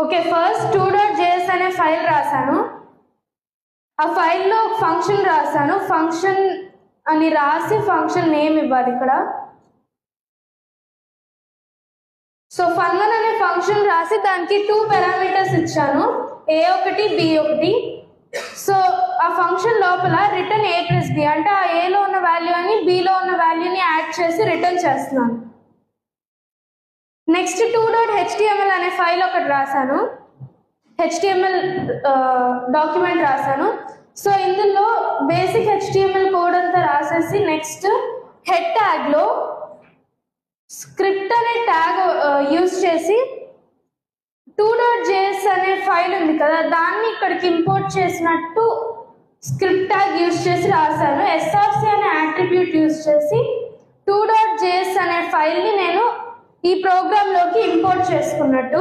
Okay, first 2.js అనే file రాశాను. ఆ ఫైల్లో ఒక ఫంక్షన్ రాశాను. ఫంక్షన్ అని రాసి ఫంక్షన్ నేమ్ ఇవ్వాలి ఇక్కడ. సో fun1 అనే ఫంక్షన్ రాసి దానికి 2 పారామీటర్స్ ఇచ్చాను, a1 b1. సో ఆ ఫంక్షన్ లోపల రిటర్న్ a ప్లస్ b అంటే ఆ ఏలో ఉన్న వాల్యూని బిలో ఉన్న వాల్యూని యాడ్ చేసి రిటర్న్ చేస్తున్నాను. నెక్స్ట్ 2.html అనే ఫైల్ ఒకటి రాశాను, HTML డాక్యుమెంట్ రాశాను. సో ఇందులో బేసిక్ HTML కోడ్ అంతా రాసేసి నెక్స్ట్ హెడ్ ట్యాగ్లో స్క్రిప్ట్ అనే ట్యాగ్ యూజ్ చేసి 2.js అనే ఫైల్ ఉంది కదా దాన్ని ఇక్కడికి ఇంపోర్ట్ చేసినట్టు స్క్రిప్ట్ ట్యాగ్ యూజ్ చేసి రాశాను. src అనే అట్రిబ్యూట్ యూజ్ చేసి 2.js అనే ఫైల్ని నేను ఈ ప్రోగ్రాంలోకి ఇంపోర్ట్ చేసుకున్నట్టు.